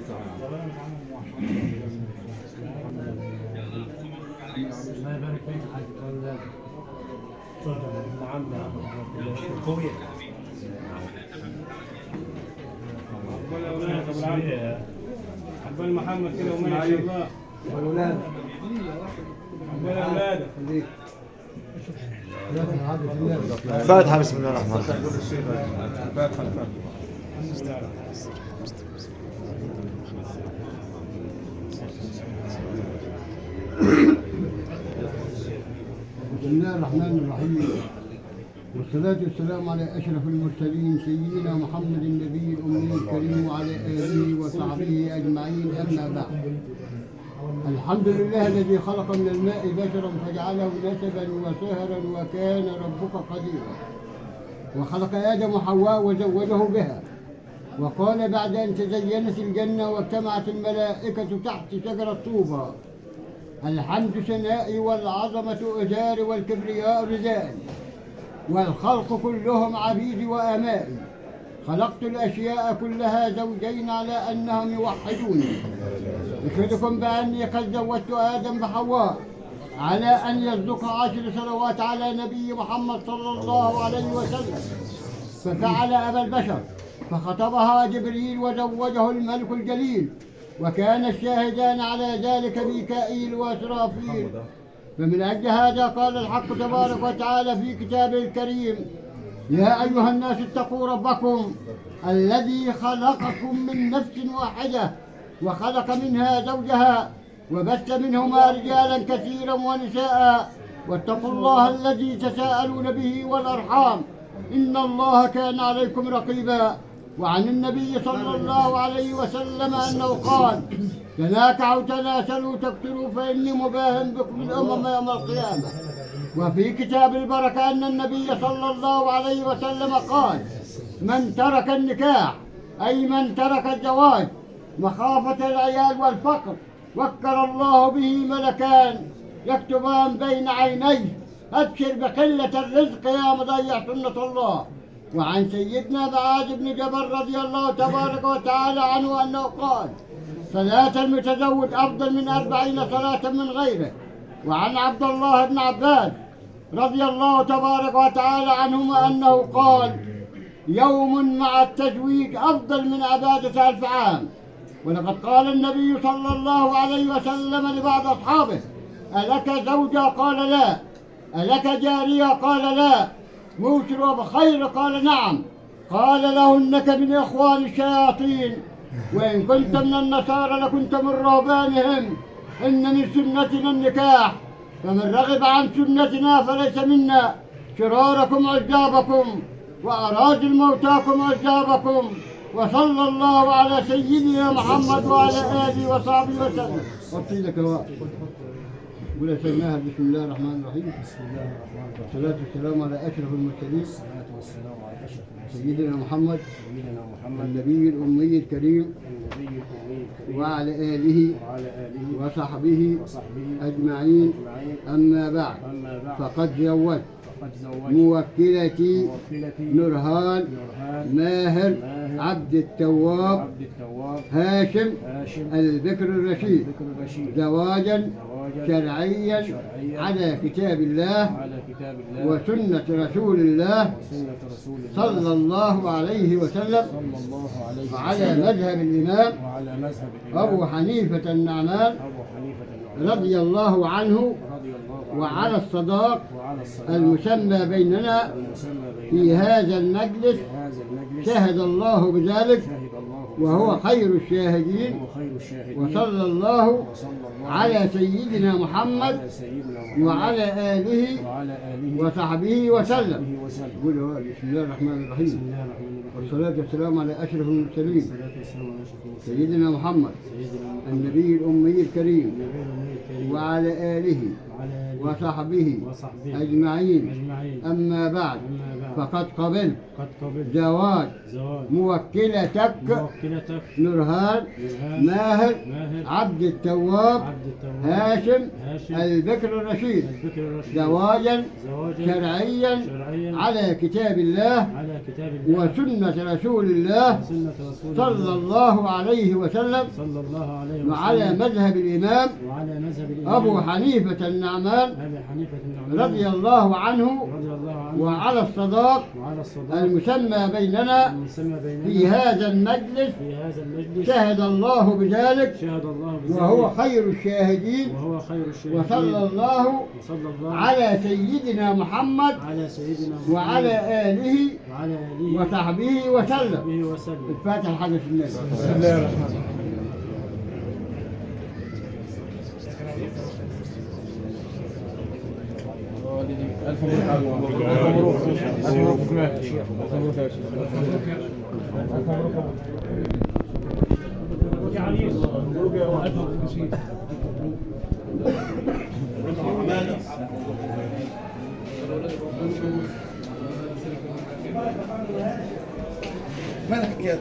الله يبارك فيك حاج أولاد. نعم نعم قوية. عقبال محمد كده وما شاء الله. والأولاد. عقبال أولادك. فاتحة. بسم الله الرحمن الرحيم. فاتحة. بسم الله الرحمن الرحيم، والصلاة والسلام على أشرف المرسلين سيدنا محمد النبي الأمي الكريم وعلى آله وصحبه أجمعين، أما بعد. الحمد لله الذي خلق من الماء بشرا فجعله نسبا وسهرا وكان ربك قديرا، وخلق آدم وحواء وزوجه بها، وقال بعد أن تزينت الجنة واجتمعت الملائكة تحت شجرة طوبى: الحمد ثنائي والعظمة إزاري والكبرياء ردائي، والخلق كلهم عبيدي وأمائي، خلقت الأشياء كلها زوجين على أنهم يوحدوني. أشهدكم بأني قد زوجت آدم بحواء على أن يصدق 10 صلوات على نبي محمد صلى الله عليه وسلم، ففعل أبا البشر، فخطبها جبريل وزوجه الملك الجليل، وكان الشاهدان على ذلك ميكائيل وإسرافيل. فمن أجل هذا قال الحق تبارك وتعالى في كتابه الكريم: يا أيها الناس اتقوا ربكم الذي خلقكم من نفس واحدة وخلق منها زوجها وبث منهما رجالا كثيرا ونساء، واتقوا الله الذي تساءلون به والأرحام إن الله كان عليكم رقيبا. وعن النبي صلى الله عليه وسلم أنه قال: تناكحوا تناسلوا تقتلوا فإني مباهم بكم الأمم يوم القيامة. وفي كتاب البركة أن النبي صلى الله عليه وسلم قال: من ترك النكاح أي من ترك الزواج مخافة العيال والفقر وكل الله به ملكان يكتبان بين عينيه: أبشر بقلة الرزق يا مضيع سنة الله. وعن سيدنا معاذ بن جبل رضي الله تبارك وتعالى عنه أنه قال: صلاة المتزوج أفضل من 40 صلاة من غيره. وعن عبد الله بن عباس رضي الله تبارك وتعالى عنهما أنه قال: يوم مع التزويج أفضل من عبادة 1000 عام. ولقد قال النبي صلى الله عليه وسلم لبعض أصحابه: ألك زوجة؟ قال لا. ألك جارية؟ قال لا. موسر بخير؟ قال نعم. قال له: إنك من إخوان الشياطين، وإن كنت من النصارى لكنت من رهبانهم، إن من سنتنا النكاح، فمن رغب عن سنتنا فليس منا. شراركم عجابكم وأراجل موتاكم عجابكم. وصلى الله على سيدنا محمد وعلى آله وصحبه وسلم. قلت لك قل سماها بسم الله الرحمن الرحيم. بسم الله الرحمن الرحيم. والصلاة والسلام على أشرف المرسلين والصلاة والسلام على أشرف المرسلين سيدنا محمد محمد النبي الأمي الكريم النبي الأمي الكريم وعلى آله وعلى آله وصحبه وصحبه أجمعين، أما بعد. أما بعد. فقد زوجت زوجت موكلتي نورهان ماهر عبد التواب هاشم البكر الرشيد زواجا شرعيا على كتاب الله وسنة رسول الله صلى الله عليه وسلم، وعلى مذهب الإمام أبو حنيفة النعمان رضي الله عنه، وعلى الصداق المسمى بيننا في هذا المجلس شهد الله بذلك وهو خير الشاهدين. وصلى الله على سيدنا محمد وعلى آله وصحبه وسلم. قولوا بسم الله الرحمن الرحيم. والصلاة والسلام على أشرف المرسلين سيدنا محمد النبي الأمي الكريم وعلى آله وصحبه أجمعين، أما بعد. فقد قبلت قد قبلت زواج زواج موكلتك موكلتك نورهان نورهان ماهر ماهر عبد التواب عبد التواب هاشم هاشم البكر الرشيد البكر الرشيد زواجا زواجا شرعيا شرعيا على كتاب الله على كتاب الله وسنة رسول الله وسنة رسول صلى الله الله عليه وسلم صلى الله عليه وسلم وعلى مذهب الإمام وعلى مذهب الإمام أبو حنيفة النعمان أبي حنيفة النعمان رضي الله عنه رضي الله عنه وعلى الصداق وعلى الصداق المسمى بيننا المسمى بيننا في هذا المجلس في هذا المجلس شهد الله بذلك شهد الله بذلك وهو خير الشاهدين وهو خير الشاهدين وصلى الله وصلى الله على سيدنا محمد على سيدنا محمد وعلى آله وعلى آله وصحبه وسلم. وصحبه وسلم. الفاتحة حدث النبي. بسم الله الرحمن الرحيم. ألف مبروك ألف مبروك ألف مبروك يا شيخ ألف مبروك يا شيخ ألف مبروك يا شيخ مالك يا